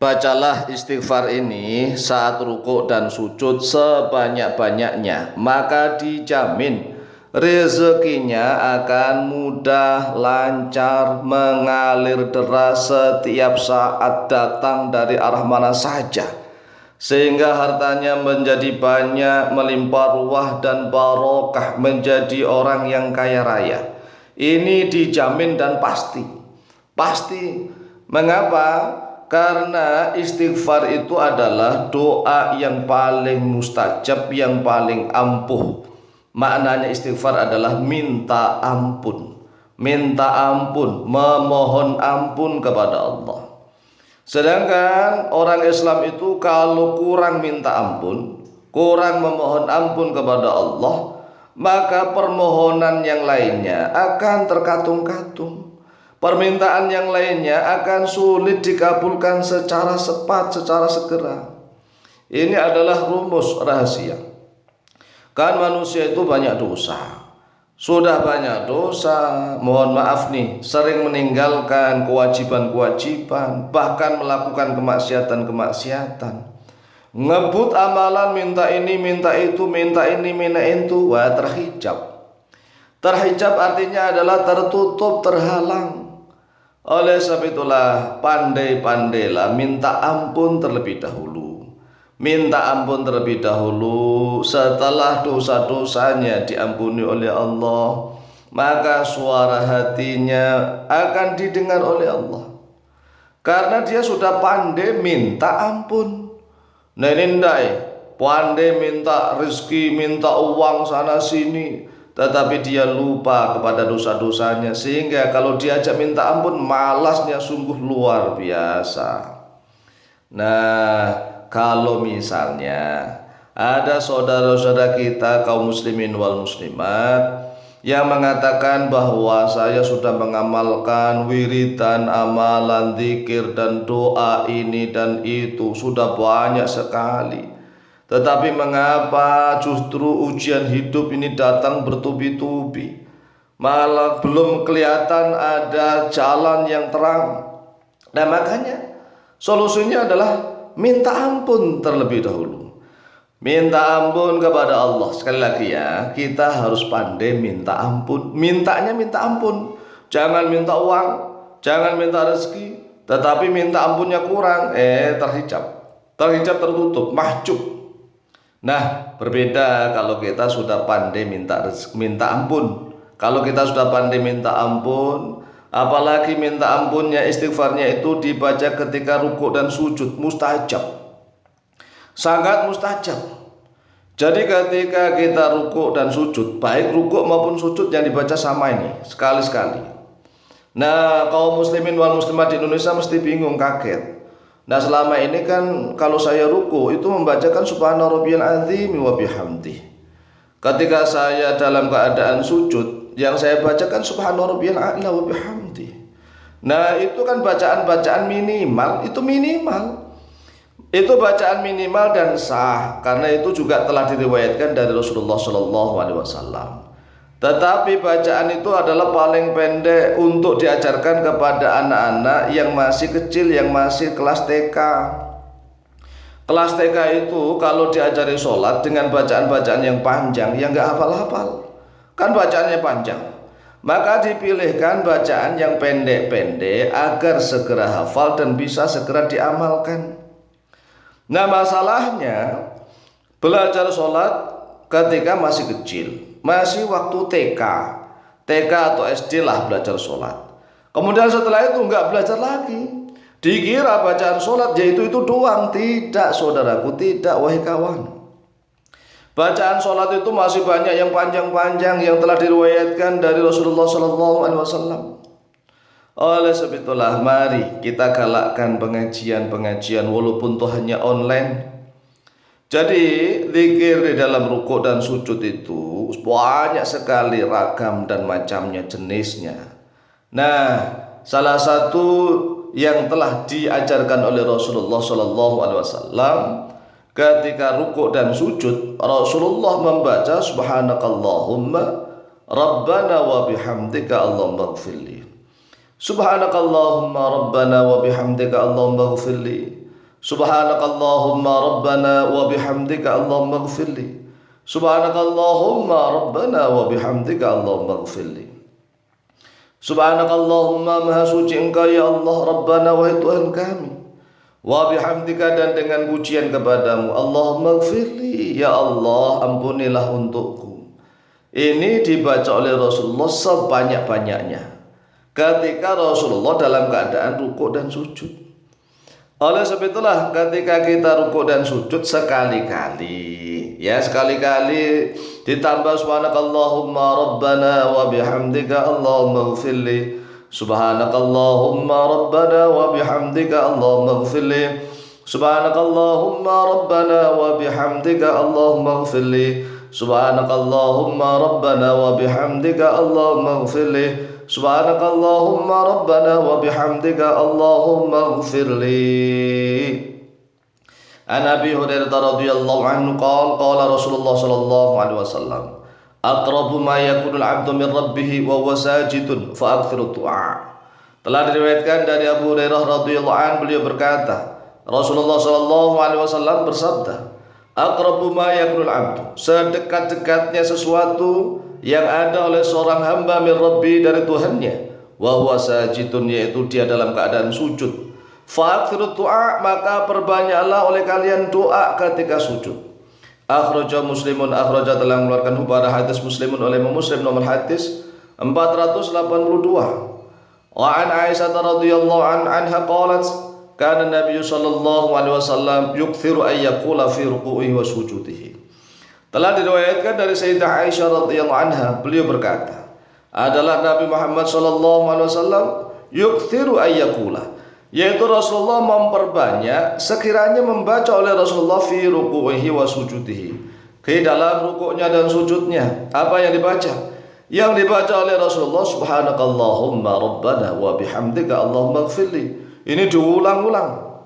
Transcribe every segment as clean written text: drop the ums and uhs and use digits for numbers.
Bacalah istighfar ini saat rukuk dan sujud sebanyak-banyaknya, maka dijamin rezekinya akan mudah, lancar, mengalir deras setiap saat datang dari arah mana saja, sehingga hartanya menjadi banyak, melimpah ruah dan barokah, menjadi orang yang kaya raya. Ini dijamin dan pasti. Mengapa? Karena istighfar itu adalah doa yang paling mustajab, yang paling ampuh. Maknanya istighfar adalah minta ampun, memohon ampun kepada Allah. Sedangkan orang Islam itu kalau kurang minta ampun, kurang memohon ampun kepada Allah, maka permohonan yang lainnya akan terkatung-katung. Permintaan yang lainnya akan sulit dikabulkan secara cepat, secara segera. Ini adalah rumus rahasia. Kan manusia itu banyak dosa. Sudah banyak dosa, mohon maaf nih, sering meninggalkan kewajiban-kewajiban, bahkan melakukan kemaksiatan-kemaksiatan. Ngebut amalan, minta ini, minta itu, minta ini, minta itu, wah terhijab. Terhijab artinya adalah tertutup, terhalang. Oleh sebab itulah pandai-pandailah minta ampun terlebih dahulu. Minta ampun terlebih dahulu. Setelah dosa-dosanya diampuni oleh Allah, maka suara hatinya akan didengar oleh Allah, karena dia sudah pandai minta ampun. Nah ini pandai minta rezeki, minta uang sana sini, tetapi dia lupa kepada dosa-dosanya, sehingga kalau diajak minta ampun malasnya sungguh luar biasa. Nah, kalau misalnya ada saudara-saudara kita kaum muslimin wal muslimat yang mengatakan bahwa saya sudah mengamalkan wiridan, amalan, zikir dan doa ini dan itu sudah banyak sekali, tetapi mengapa justru ujian hidup ini datang bertubi-tubi, malah belum kelihatan ada jalan yang terang? Nah makanya solusinya adalah minta ampun terlebih dahulu. Minta ampun kepada Allah. Sekali lagi ya, kita harus pandai minta ampun. Mintanya minta ampun, jangan minta uang, jangan minta rezeki, tetapi minta ampunnya kurang, terhijab, tertutup, mahjub. Nah, berbeda kalau kita sudah pandai minta ampun. Kalau kita sudah pandai minta ampun, apalagi minta ampunnya, istighfarnya itu dibaca ketika rukuk dan sujud, mustajab. Sangat mustajab. Jadi ketika kita rukuk dan sujud, baik rukuk maupun sujud yang dibaca sama ini, sekali-sekali. Nah, kaum muslimin wal muslimat di Indonesia mesti bingung, kaget. Nah selama ini kan kalau saya ruku itu membacakan subhana rabbiyal azim wa bihamdi. Ketika saya dalam keadaan sujud, yang saya bacakan subhana rabbiyal a'la wa bihamdi. Nah itu kan bacaan-bacaan minimal, itu bacaan minimal dan sah, karena itu juga telah diriwayatkan dari Rasulullah SAW. Tetapi bacaan itu adalah paling pendek untuk diajarkan kepada anak-anak yang masih kecil, yang masih kelas TK. Kelas TK itu kalau diajari sholat dengan bacaan-bacaan yang panjang, yang gak hafal-hafal, kan bacaannya panjang, maka dipilihkan bacaan yang pendek-pendek agar segera hafal dan bisa segera diamalkan. Nah masalahnya belajar sholat ketika masih kecil, masih waktu TK atau SD lah belajar sholat. Kemudian setelah itu nggak belajar lagi, dikira bacaan sholat yaitu itu doang. Tidak saudaraku, tidak wahai kawan. Bacaan sholat itu masih banyak yang panjang-panjang yang telah diriwayatkan dari Rasulullah SAW. Oleh sebab itulah mari kita galakkan pengajian-pengajian walaupun toh hanya online. Jadi zikir di dalam rukuk dan sujud itu banyak sekali ragam dan macamnya, jenisnya. Nah, salah satu yang telah diajarkan oleh Rasulullah SAW ketika rukuk dan sujud, Rasulullah membaca subhanakallahumma rabbana wa bihamdika allahumma ighfirli. Subhanakallahumma rabbana wa bihamdika allahumma ighfirli. Subhanakallahumma rabbana wa bihamdika Allahumma ighfirli. Subhanakallahumma rabbana wa bihamdika Allahumma ighfirli. Subhanakallahumma, maha suci Engkau ya Allah, Rabbana, wahai Tuhan kami, wa bihamdika, dan dengan pujian kepadamu, Allahumma ighfirli, ya Allah ampunilah untukku. Ini dibaca oleh Rasulullah sebanyak-banyaknya ketika Rasulullah dalam keadaan rukuk dan sujud. Oleh sebab itulah ketika kita rukuk dan sujud sekali-kali, ya sekali-kali ditambah subhanakallahumma rabbana wa bihamdika Allahumma ighfirli. Subhanakallahumma rabbana wa bihamdika Allahumma ighfirli. Subhanakallahumma rabbana wa bihamdika Allahumma ighfirli. Subhanakallahumma rabbana wa bihamdika Allahumma ighfirli. Subhanakallahumma rabbana wa bihamdika Allahumma ighfirli. An Abi Hurairah radhiyallahu anhu qala Rasulullah sallallahu alaihi wasallam, aqrabu ma yakunu al-'abdu min rabbih wa huwa sajidun fa akthiru du'a. Telah diriwayatkan dari Abu Hurairah radhiyallahu anhu, beliau berkata, Rasulullah sallallahu alaihi wasallam bersabda, aqrabu ma yakunu al-'abdu, sedekat-dekatnya sesuatu yang ada oleh seorang hamba min rabbi, dari Tuhannya, wa huwa sajidun, yaitu dia dalam keadaan sujud. Fa'akthiru du'a, maka perbanyaklah oleh kalian doa ketika sujud. Akhraja Muslimun, akhraja telah mengeluarkan pada hadis Muslimun oleh Muslim nomor hadis 482. Wa an Aisyah radhiyallahu anha qalat, kana Nabi sallallahu alaihi wasallam yukthiru ay yaqula fi ruku'ihi wa sujudihi. Telah diriwayatkan dari Sayyidah Aisyah radhiyallahu anha, beliau berkata, adalah Nabi Muhammad sallallahu alaihi wasallam yukthiru ay yaqula, yaitu Rasulullah memperbanyak sekiranya membaca oleh Rasulullah fi ruku'ihi wa sujudihi, ke dalam rukuknya dan sujudnya. Apa yang dibaca? Yang dibaca oleh Rasulullah, subhanakallahumma rabbana wa bihamdika Allahumma ighfirli. Ini diulang-ulang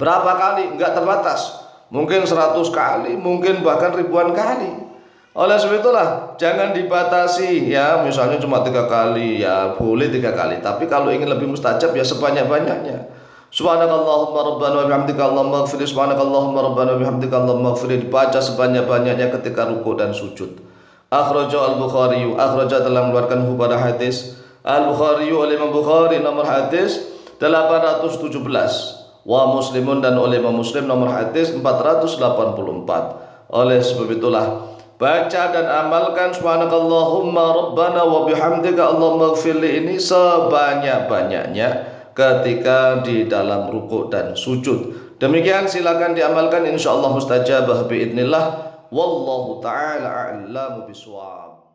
berapa kali? Enggak terbatas, mungkin 100 kali, mungkin bahkan ribuan kali. Oleh sebab itulah jangan dibatasi, ya misalnya cuma 3 kali, ya boleh 3 kali, tapi kalau ingin lebih mustajab ya sebanyak-banyaknya. Subhanakallahumma rabbana wa bihamdika Allahumma ighfirli. Subhanakallahumma rabbana wa bihamdika Allahumma ighfirli, dibaca sebanyak-banyaknya ketika rukuk dan sujud. Akhraja al-Bukhari, akhraja telah mengeluarkan pada hadis al-Bukhari oleh Imam Bukhari nomor hadis 817, wa Muslimun, dan oleh Imam Muslim nomor hadis 484. Oleh sebab itulah baca dan amalkan subhanakallahumma rabbana wa bihamdika Allahumma ighfirli ini sebanyak-banyaknya ketika di dalam rukuk dan sujud. Demikian silakan diamalkan, insyaallah mustajabah biidznillah. Wallahu ta'ala a'lamu bishawab.